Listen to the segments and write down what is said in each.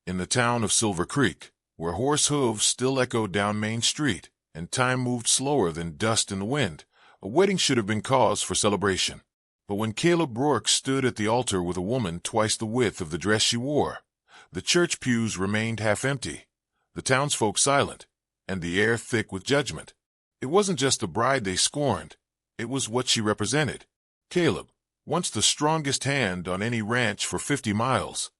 in the town of Silver Creek, where horse hooves still echoed down Main Street, and time moved slower than dust in the wind, a wedding should have been cause for celebration. But when Caleb Rourke stood at the altar with a woman twice the width of the dress she wore, the church pews remained half empty, the townsfolk silent, and the air thick with judgment. It wasn't just the bride they scorned, it was what she represented. Caleb, once the strongest hand on any ranch for 50 miles,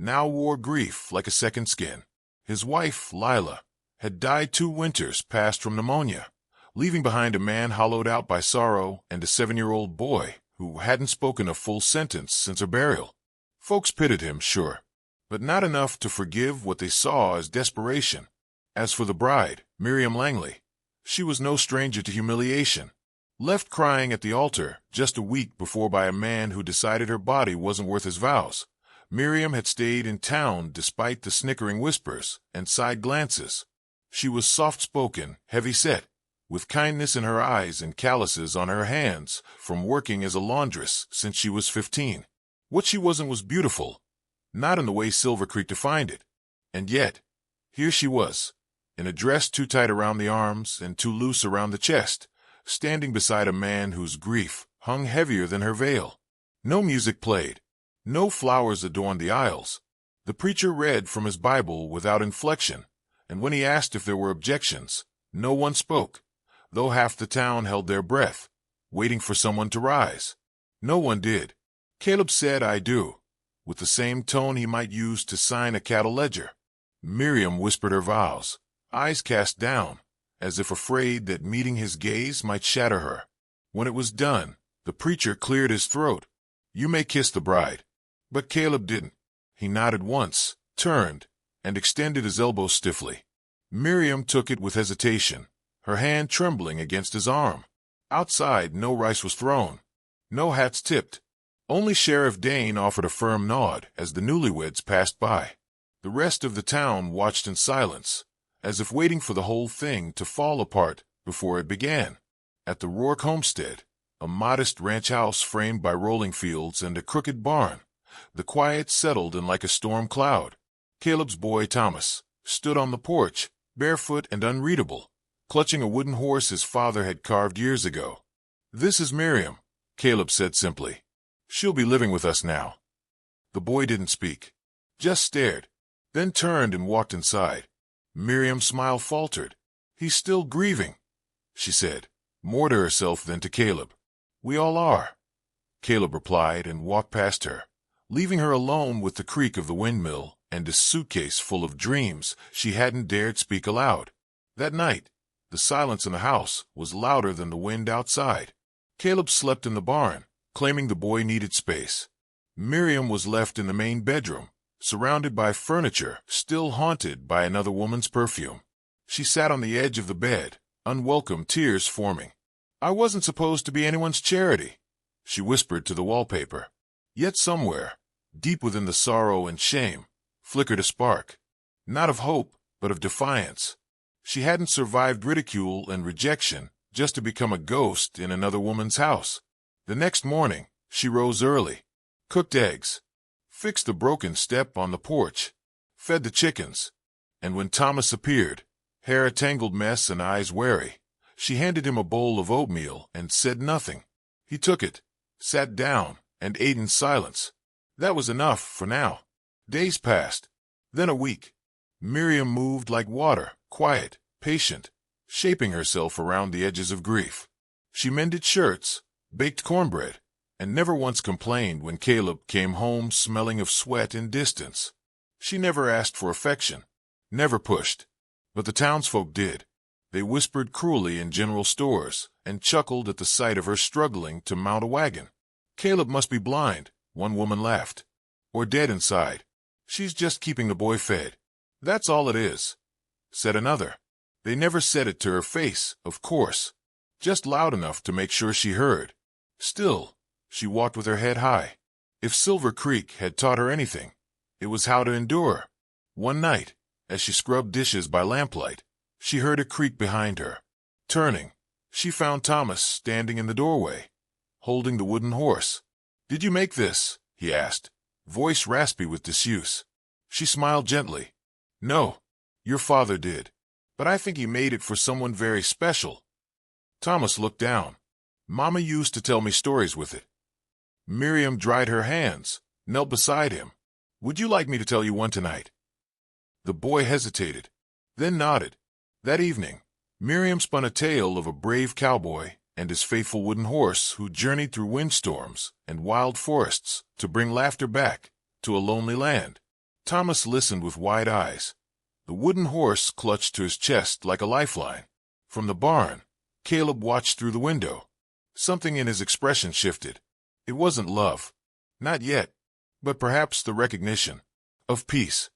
now wore grief like a second skin. His wife, Lila, had died 2 winters past from pneumonia, leaving behind a man hollowed out by sorrow and a 7-year-old boy who hadn't spoken a full sentence since her burial. Folks pitied him, sure, but not enough to forgive what they saw as desperation. As for the bride, Miriam Langley, she was no stranger to humiliation. Left crying at the altar just a week before by a man who decided her body wasn't worth his vows, Miriam had stayed in town despite the snickering whispers and side glances. She was soft-spoken, heavy-set, with kindness in her eyes and calluses on her hands from working as a laundress since she was 15. What she wasn't was beautiful, not in the way Silver Creek defined it. And yet, here she was, in a dress too tight around the arms and too loose around the chest, standing beside a man whose grief hung heavier than her veil. No music played. No flowers adorned the aisles. The preacher read from his Bible without inflection, and when he asked if there were objections, no one spoke, though half the town held their breath, waiting for someone to rise. No one did. Caleb said, "I do," with the same tone he might use to sign a cattle ledger. Miriam whispered her vows, eyes cast down, as if afraid that meeting his gaze might shatter her. When it was done, the preacher cleared his throat. "You may kiss the bride." But Caleb didn't. He nodded once, turned, and extended his elbow stiffly. Miriam took it with hesitation, her hand trembling against his arm. Outside, no rice was thrown, no hats tipped. Only Sheriff Dane offered a firm nod as the newlyweds passed by. The rest of the town watched in silence, as if waiting for the whole thing to fall apart before it began. At the Rourke homestead, a modest ranch house framed by rolling fields and a crooked barn, the quiet settled in like a storm cloud. Caleb's boy Thomas stood on the porch, barefoot and unreadable, clutching a wooden horse his father had carved years ago. "This is Miriam," Caleb said simply. "She'll be living with us now." The boy didn't speak, just stared, then turned and walked inside. Miriam's smile faltered. "He's still grieving," she said, more to herself than to Caleb. "We all are," Caleb replied and walked past her, leaving her alone with the creak of the windmill and a suitcase full of dreams she hadn't dared speak aloud. That night, the silence in the house was louder than the wind outside. Caleb slept in the barn, claiming the boy needed space. Miriam was left in the main bedroom, surrounded by furniture still haunted by another woman's perfume. She sat on the edge of the bed, unwelcome tears forming. "I wasn't supposed to be anyone's charity," she whispered to the wallpaper. Yet somewhere, deep within the sorrow and shame, flickered a spark, not of hope, but of defiance. She hadn't survived ridicule and rejection just to become a ghost in another woman's house. The next morning, she rose early, cooked eggs, fixed the broken step on the porch, fed the chickens, and when Thomas appeared, hair a tangled mess and eyes wary, she handed him a bowl of oatmeal and said nothing. He took it, sat down, and ate in silence. That was enough for now. Days passed, then a week. Miriam moved like water, quiet, patient, shaping herself around the edges of grief. She mended shirts, baked cornbread, and never once complained when Caleb came home smelling of sweat and distance. She never asked for affection, never pushed. But the townsfolk did. They whispered cruelly in general stores and chuckled at the sight of her struggling to mount a wagon. "Caleb must be blind," one woman laughed, "or dead inside. She's just keeping the boy fed. That's all it is," said another. They never said it to her face, of course, just loud enough to make sure she heard. Still, she walked with her head high. If Silver Creek had taught her anything, it was how to endure. One night, as she scrubbed dishes by lamplight, she heard a creak behind her. Turning, she found Thomas standing in the doorway, holding the wooden horse. "Did you make this?" he asked, voice raspy with disuse. She smiled gently. No, your father did. But I think he made it for someone very special. Thomas looked down. Mama used to tell me stories with it. Miriam dried her hands, knelt beside him. Would you like me to tell you one tonight? The boy hesitated, then nodded. That evening, Miriam spun a tale of a brave cowboy and his faithful wooden horse who journeyed through windstorms and wild forests to bring laughter back to a lonely land. Thomas listened with wide eyes. The wooden horse clutched to his chest like a lifeline. From the barn, Caleb watched through the window. Something in his expression shifted. It wasn't love. Not yet. But perhaps the recognition of peace,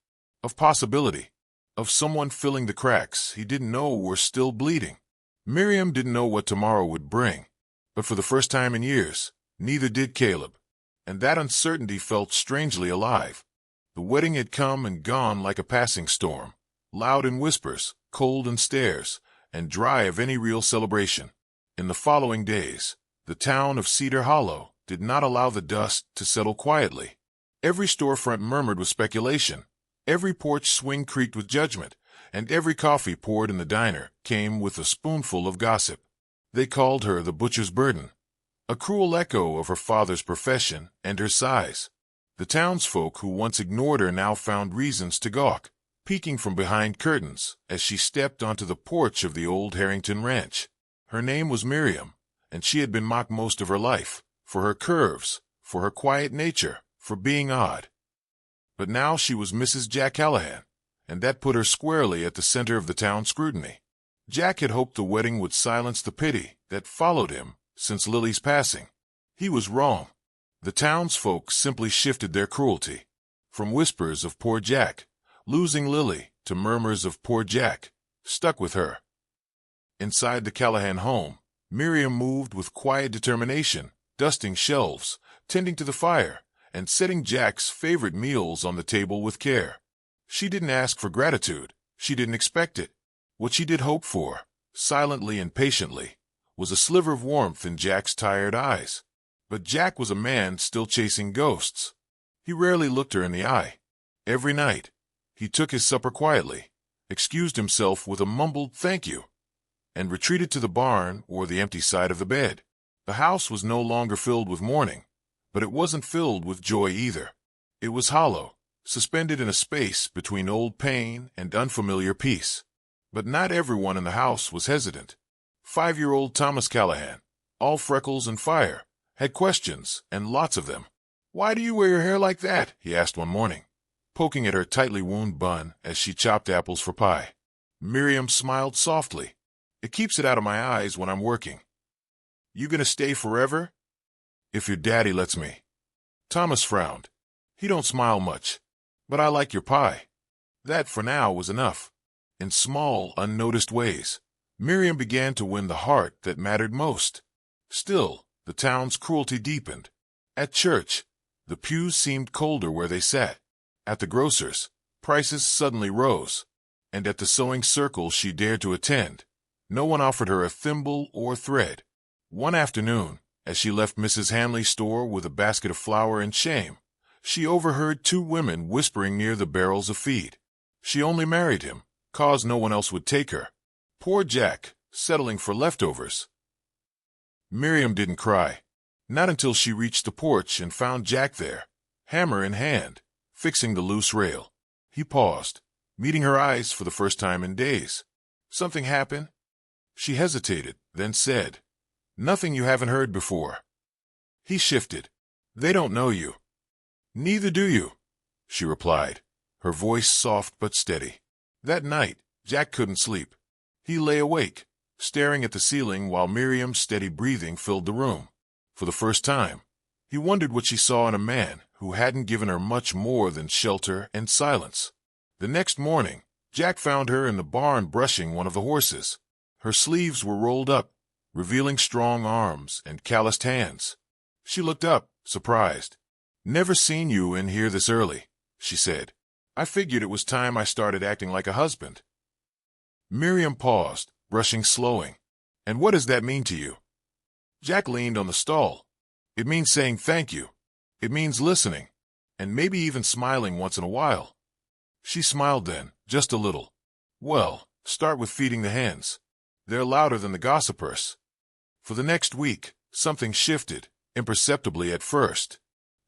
of possibility, of someone filling the cracks he didn't know were still bleeding. Miriam didn't know what tomorrow would bring, but for the first time in years, neither did Caleb, and that uncertainty felt strangely alive. The wedding had come and gone like a passing storm, loud in whispers, cold in stares, and dry of any real celebration. In the following days, the town of Cedar Hollow did not allow the dust to settle quietly. Every storefront murmured with speculation, every porch swing creaked with judgment, and every coffee poured in the diner came with a spoonful of gossip. They called her the butcher's burden, a cruel echo of her father's profession and her size. The townsfolk who once ignored her now found reasons to gawk, peeking from behind curtains as she stepped onto the porch of the old Harrington ranch. Her name was Miriam, and she had been mocked most of her life, for her curves, for her quiet nature, for being odd. But now she was Mrs. Jack Callahan, and that put her squarely at the center of the town's scrutiny. Jack had hoped the wedding would silence the pity that followed him since Lily's passing. He was wrong. The townsfolk simply shifted their cruelty, from whispers of poor Jack, losing Lily, to murmurs of poor Jack, stuck with her. Inside the Callahan home, Miriam moved with quiet determination, dusting shelves, tending to the fire, and setting Jack's favorite meals on the table with care. She didn't ask for gratitude. She didn't expect it. What she did hope for, silently and patiently, was a sliver of warmth in Jack's tired eyes. But Jack was a man still chasing ghosts. He rarely looked her in the eye. Every night, he took his supper quietly, excused himself with a mumbled thank you, and retreated to the barn or the empty side of the bed. The house was no longer filled with mourning, but it wasn't filled with joy either. It was hollow, suspended in a space between old pain and unfamiliar peace. But not everyone in the house was hesitant. 5-year-old Thomas Callahan, all freckles and fire, had questions, and lots of them. "Why do you wear your hair like that?" he asked one morning, poking at her tightly wound bun as she chopped apples for pie. Miriam smiled softly. "It keeps it out of my eyes when I'm working." "You gonna stay forever?" "If your daddy lets me." Thomas frowned. "He don't smile much, but I like your pie." That, for now, was enough. In small, unnoticed ways, Miriam began to win the heart that mattered most. Still, the town's cruelty deepened. At church, the pews seemed colder where they sat. At the grocer's, prices suddenly rose. And at the sewing circle she dared to attend, no one offered her a thimble or thread. One afternoon, as she left Mrs. Hanley's store with a basket of flour in shame, she overheard 2 women whispering near the barrels of feed. She only married him, 'cause no one else would take her. Poor Jack, settling for leftovers. Miriam didn't cry. Not until she reached the porch and found Jack there, hammer in hand, fixing the loose rail. He paused, meeting her eyes for the first time in days. "Something happened?" She hesitated, then said, "Nothing you haven't heard before." He shifted. "They don't know you." "Neither do you," she replied, her voice soft but steady. That night, Jack couldn't sleep. He lay awake, staring at the ceiling while Miriam's steady breathing filled the room. For the first time, he wondered what she saw in a man who hadn't given her much more than shelter and silence. The next morning, Jack found her in the barn brushing one of the horses. Her sleeves were rolled up, revealing strong arms and calloused hands. She looked up, surprised. "Never seen you in here this early," she said. "I figured it was time I started acting like a husband." Miriam paused, brushing slowing. "And what does that mean to you?" Jack leaned on the stall. "It means saying thank you. It means listening, and maybe even smiling once in a while." She smiled then, just a little. Well, start with feeding the hens. They're louder than the gossipers. For the next week, something shifted, imperceptibly at first.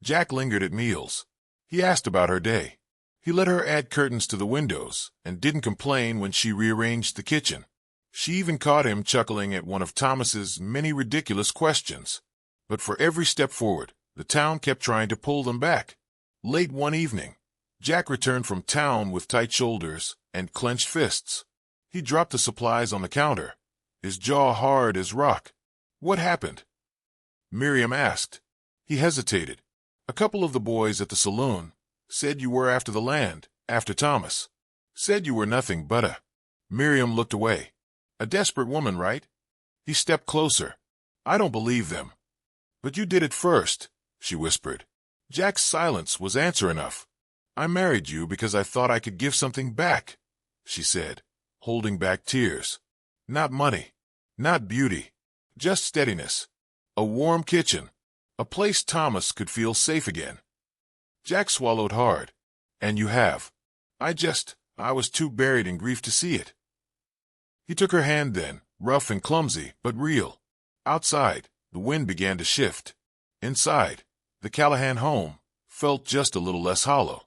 Jack lingered at meals. He asked about her day. He let her add curtains to the windows and didn't complain when she rearranged the kitchen. She even caught him chuckling at one of Thomas's many ridiculous questions. But for every step forward, the town kept trying to pull them back. Late one evening, Jack returned from town with tight shoulders and clenched fists. He dropped the supplies on the counter, his jaw hard as rock. What happened? Miriam asked. He hesitated. A couple of the boys at the saloon said you were after the land, after Thomas. Said you were nothing but a... Miriam looked away. A desperate woman, right? He stepped closer. I don't believe them. But you did it first, she whispered. Jack's silence was answer enough. I married you because I thought I could give something back, she said, holding back tears. Not money, not beauty, just steadiness. A warm kitchen, a place Thomas could feel safe again. Jack swallowed hard. And you have. I was too buried in grief to see it. He took her hand then, rough and clumsy, but real. Outside, the wind began to shift. Inside, the Callahan home felt just a little less hollow.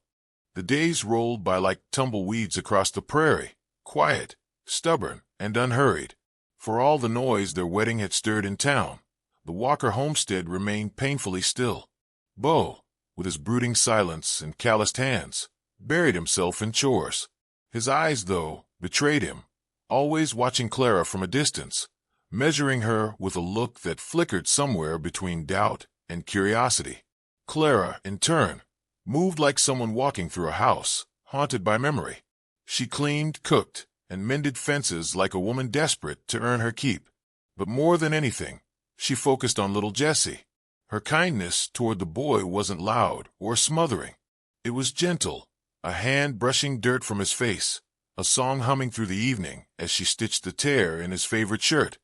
The days rolled by like tumbleweeds across the prairie, quiet, stubborn, and unhurried. For all the noise their wedding had stirred in town, the Walker homestead remained painfully still. Beau, with his brooding silence and calloused hands, buried himself in chores. His eyes, though, betrayed him, always watching Clara from a distance, measuring her with a look that flickered somewhere between doubt and curiosity. Clara, in turn, moved like someone walking through a house, haunted by memory. She cleaned, cooked, and mended fences like a woman desperate to earn her keep. But more than anything, she focused on little Jesse. Her kindness toward the boy wasn't loud or smothering. It was gentle, a hand brushing dirt from his face, a song humming through the evening as she stitched the tear in his favorite shirt,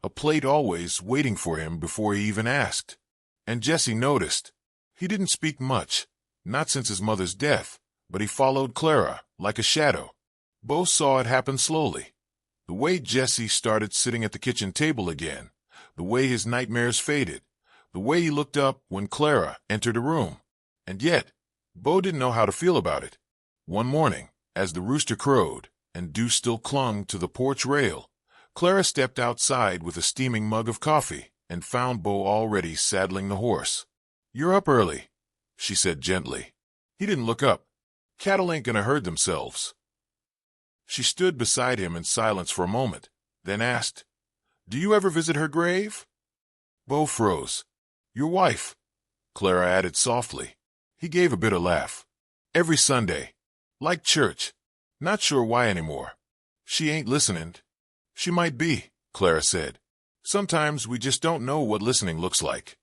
a plate always waiting for him before he even asked. And Jesse noticed. He didn't speak much, not since his mother's death, but he followed Clara like a shadow. Beau saw it happen slowly. The way Jesse started sitting at the kitchen table again, the way his nightmares faded, the way he looked up when Clara entered a room. And yet, Beau didn't know how to feel about it. One morning, as the rooster crowed and dew still clung to the porch rail, Clara stepped outside with a steaming mug of coffee and found Beau already saddling the horse. "You're up early," she said gently. He didn't look up. Cattle ain't gonna herd themselves. She stood beside him in silence for a moment, then asked, "Do you ever visit her grave?" Beau froze. "Your wife," Clara added softly. He gave a bitter laugh. "Every Sunday. Like church. Not sure why anymore. She ain't listening." "She might be," Clara said. "Sometimes we just don't know what listening looks like."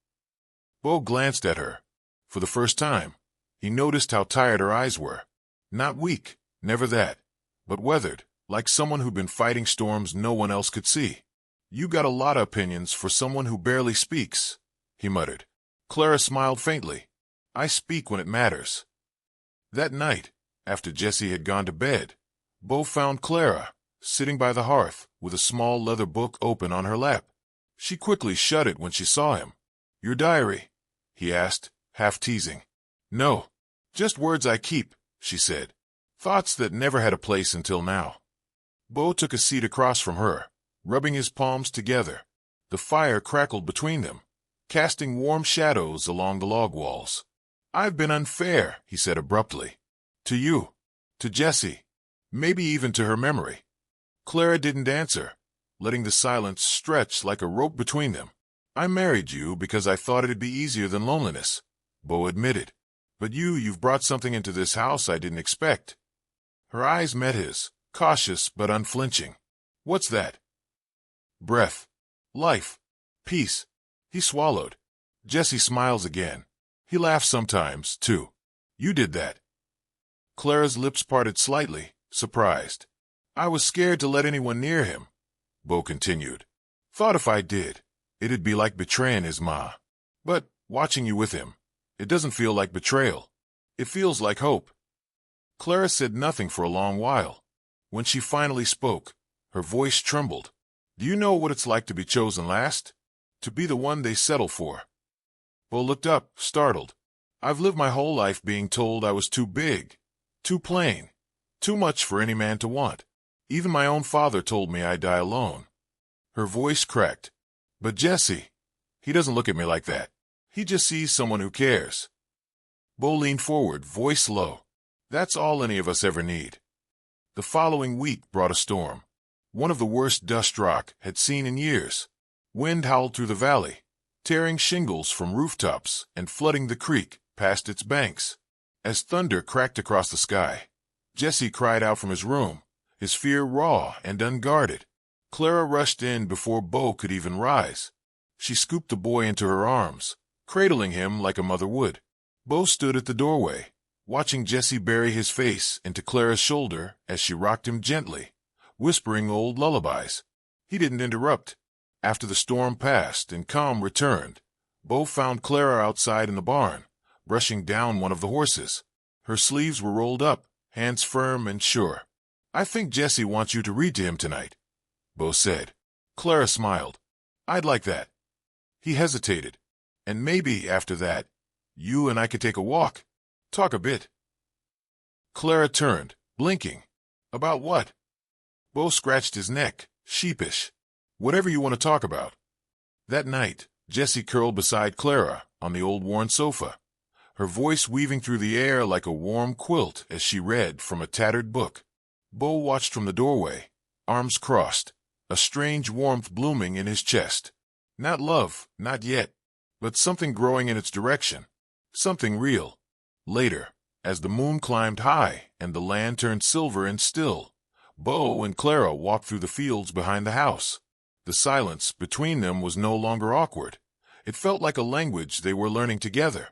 Beau glanced at her. For the first time, he noticed how tired her eyes were. Not weak, never that, but weathered, like someone who'd been fighting storms no one else could see. "You got a lot of opinions for someone who barely speaks," he muttered. Clara smiled faintly. "I speak when it matters." That night, after Jesse had gone to bed, Beau found Clara sitting by the hearth with a small leather book open on her lap. She quickly shut it when she saw him. "Your diary?" he asked, half teasing. "No, just words I keep," she said. "Thoughts that never had a place until now." Beau took a seat across from her, rubbing his palms together. The fire crackled between them, casting warm shadows along the log walls. "I've been unfair," he said abruptly. "To you, to Jesse, maybe even to her memory." Clara didn't answer, letting the silence stretch like a rope between them. "I married you because I thought it'd be easier than loneliness," Beau admitted. "But you've brought something into this house I didn't expect." Her eyes met his, cautious but unflinching. "What's that?" "Breath. Life. Peace." He swallowed. "Jesse smiles again. He laughs sometimes, too. You did that." Clara's lips parted slightly, surprised. "I was scared to let anyone near him," Beau continued. "Thought if I did, it'd be like betraying his ma. But watching you with him, it doesn't feel like betrayal. It feels like hope." Clara said nothing for a long while. When she finally spoke, her voice trembled. Do you know what it's like to be chosen last? To be the one they settle for? Bo looked up, startled. I've lived my whole life being told I was too big, too plain, too much for any man to want. Even my own father told me I'd die alone. Her voice cracked. But Jesse, he doesn't look at me like that. He just sees someone who cares. Bo leaned forward, voice low. That's all any of us ever need. The following week brought a storm. One of the worst dust Rock had seen in years. Wind howled through the valley, tearing shingles from rooftops and flooding the creek past its banks. As thunder cracked across the sky, Jesse cried out from his room, his fear raw and unguarded. Clara rushed in before Bo could even rise. She scooped the boy into her arms, cradling him like a mother would. Bo stood at the doorway, watching Jesse bury his face into Clara's shoulder as she rocked him gently, whispering old lullabies. He didn't interrupt. After the storm passed and calm returned, Bo found Clara outside in the barn, brushing down one of the horses. Her sleeves were rolled up, hands firm and sure. I think Jesse wants you to read to him tonight, Bo said. Clara smiled. I'd like that. He hesitated. And maybe after that, you and I could take a walk. Talk a bit. Clara turned, blinking. About what? Bo scratched his neck, sheepish. Whatever you want to talk about. That night, Jessie curled beside Clara on the old worn sofa, her voice weaving through the air like a warm quilt as she read from a tattered book. Bo watched from the doorway, arms crossed, a strange warmth blooming in his chest. Not love, not yet, but something growing in its direction, something real. Later, as the moon climbed high and the land turned silver and still, Bo and Clara walked through the fields behind the house. The silence between them was no longer awkward. It felt like a language they were learning together.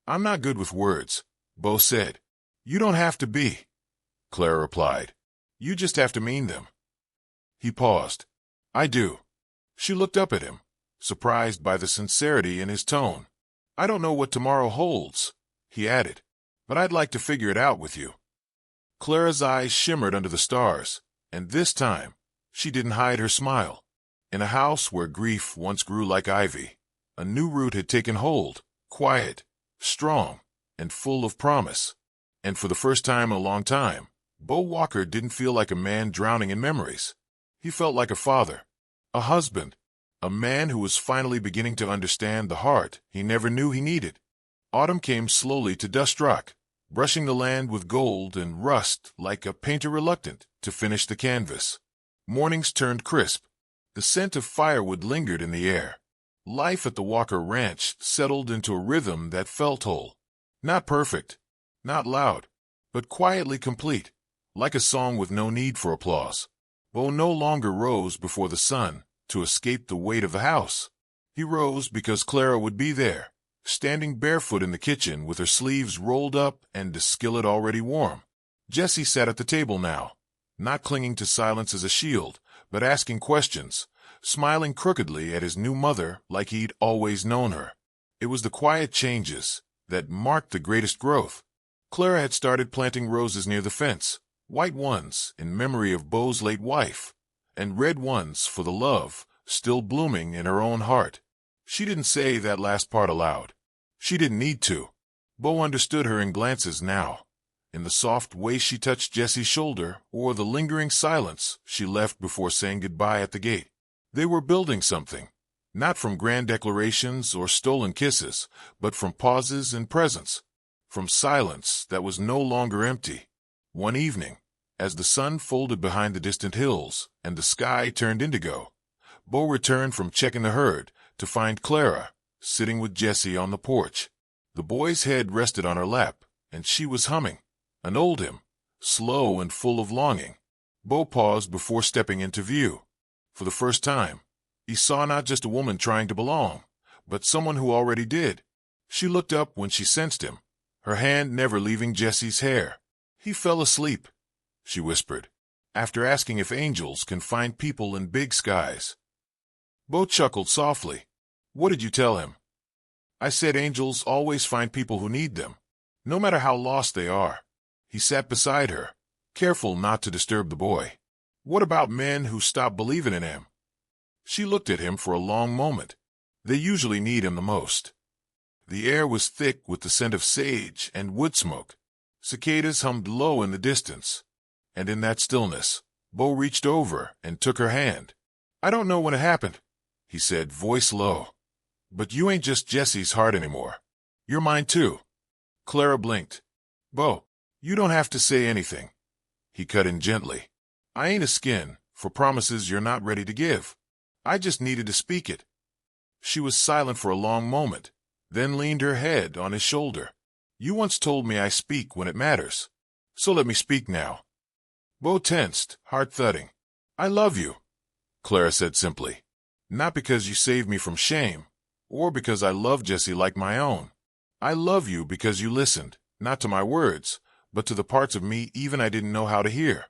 I'm not good with words, Bo said. You don't have to be, Clara replied. You just have to mean them. He paused. I do. She looked up at him, surprised by the sincerity in his tone. I don't know what tomorrow holds, he added, but I'd like to figure it out with you. Clara's eyes shimmered under the stars, and this time, she didn't hide her smile. In a house where grief once grew like ivy, a new root had taken hold, quiet, strong, and full of promise. And for the first time in a long time, Bo Walker didn't feel like a man drowning in memories. He felt like a father, a husband, a man who was finally beginning to understand the heart he never knew he needed. Autumn came slowly to Dust Rock, brushing the land with gold and rust like a painter reluctant to finish the canvas. Mornings turned crisp. The scent of firewood lingered in the air. Life at the Walker Ranch settled into a rhythm that felt whole. Not perfect, not loud, but quietly complete, like a song with no need for applause. Bo no longer rose before the sun to escape the weight of the house. He rose because Clara would be there, standing barefoot in the kitchen with her sleeves rolled up and the skillet already warm. Jessie sat at the table now, not clinging to silence as a shield, but asking questions, smiling crookedly at his new mother like he'd always known her. It was the quiet changes that marked the greatest growth. Clara had started planting roses near the fence, white ones in memory of Bo's late wife, and red ones for the love still blooming in her own heart. She didn't say that last part aloud. She didn't need to. Bo understood her in glances now, in the soft way she touched Jessie's shoulder or the lingering silence she left before saying goodbye at the gate. They were building something, not from grand declarations or stolen kisses, but from pauses and presence, from silence that was no longer empty. One evening, as the sun folded behind the distant hills and the sky turned indigo, Bo returned from checking the herd to find Clara sitting with Jessie on the porch. The boy's head rested on her lap, and she was humming an old hymn, slow and full of longing. Bo paused before stepping into view. For the first time, he saw not just a woman trying to belong, but someone who already did. She looked up when she sensed him, her hand never leaving Jessie's hair. He fell asleep, she whispered, after asking if angels can find people in big skies. Bo chuckled softly. What did you tell him? I said angels always find people who need them, no matter how lost they are. He sat beside her, careful not to disturb the boy. What about men who stop believing in him? She looked at him for a long moment. They usually need him the most. The air was thick with the scent of sage and wood smoke. Cicadas hummed low in the distance. And in that stillness, Bo reached over and took her hand. I don't know when it happened, he said, voice low. But you ain't just Jesse's heart anymore. You're mine too. Clara blinked. Bo, you don't have to say anything. He cut in gently. I ain't a skin for promises you're not ready to give. I just needed to speak it. She was silent for a long moment, then leaned her head on his shoulder. You once told me I speak when it matters. So let me speak now. Bo tensed, heart thudding. I love you, Clara said simply. Not because you saved me from shame, or because I love Jesse like my own. I love you because you listened, not to my words, but to the parts of me even I didn't know how to hear.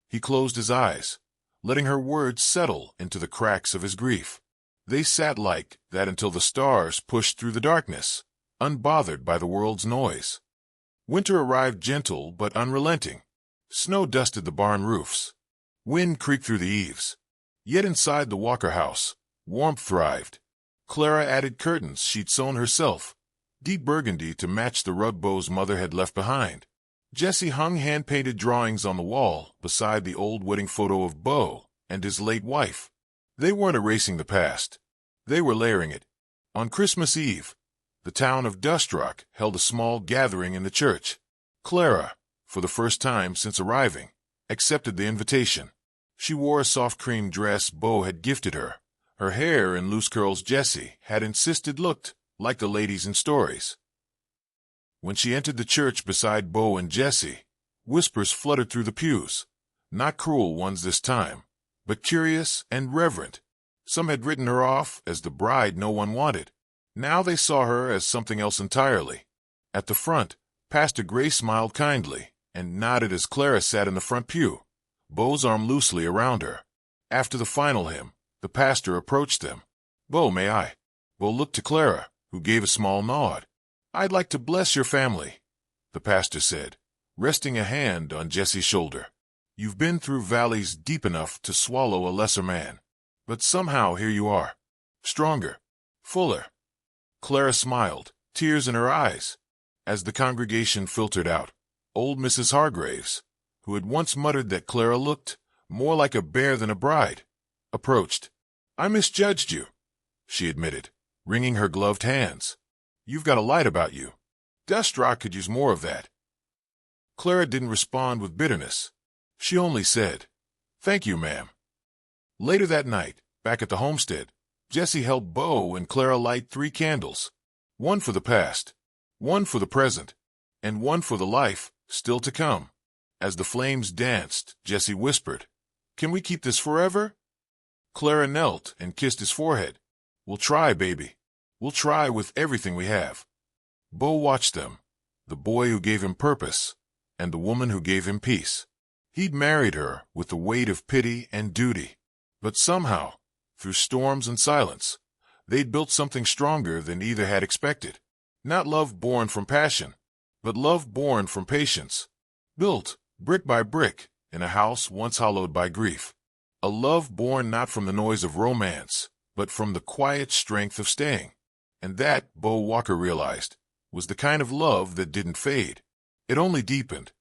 He closed his eyes, letting her words settle into the cracks of his grief. They sat like that until the stars pushed through the darkness, unbothered by the world's noise. Winter arrived gentle but unrelenting. Snow dusted the barn roofs. Wind creaked through the eaves. Yet inside the Walker house, warmth thrived. Clara added curtains she'd sewn herself, deep burgundy to match the rug Bo's mother had left behind. Jesse hung hand-painted drawings on the wall beside the old wedding photo of Bo and his late wife. They weren't erasing the past. They were layering it. On Christmas Eve, the town of Dust Rock held a small gathering in the church. Clara, for the first time since arriving, accepted the invitation. She wore a soft cream dress Bo had gifted her. Her hair in loose curls Jesse had insisted looked like the ladies in stories. When she entered the church beside Bo and Jesse, whispers fluttered through the pews. Not cruel ones this time, but curious and reverent. Some had written her off as the bride no one wanted. Now they saw her as something else entirely. At the front, Pastor Gray smiled kindly and nodded as Clara sat in the front pew, Bo's arm loosely around her. After the final hymn, the pastor approached them. Bo, may I? Bo looked to Clara, who gave a small nod. I'd like to bless your family, the pastor said, resting a hand on Jesse's shoulder. You've been through valleys deep enough to swallow a lesser man. But somehow here you are, stronger, fuller. Clara smiled, tears in her eyes. As the congregation filtered out, old Mrs. Hargraves, who had once muttered that Clara looked more like a bear than a bride, approached. I misjudged you, she admitted, wringing her gloved hands. You've got a light about you. Dust Rock could use more of that. Clara didn't respond with bitterness. She only said, Thank you, ma'am. Later that night, back at the homestead, Jesse helped Bo and Clara light 3 candles. One for the past, one for the present, and one for the life still to come. As the flames danced, Jesse whispered, Can we keep this forever? Clara knelt and kissed his forehead. We'll try, baby. We'll try with everything we have. Bo watched them, the boy who gave him purpose, and the woman who gave him peace. He'd married her with the weight of pity and duty. But somehow, through storms and silence, they'd built something stronger than either had expected. Not love born from passion, but love born from patience. Built, brick by brick, in a house once hollowed by grief. A love born not from the noise of romance, but from the quiet strength of staying. And that, Bo Walker realized, was the kind of love that didn't fade. It only deepened.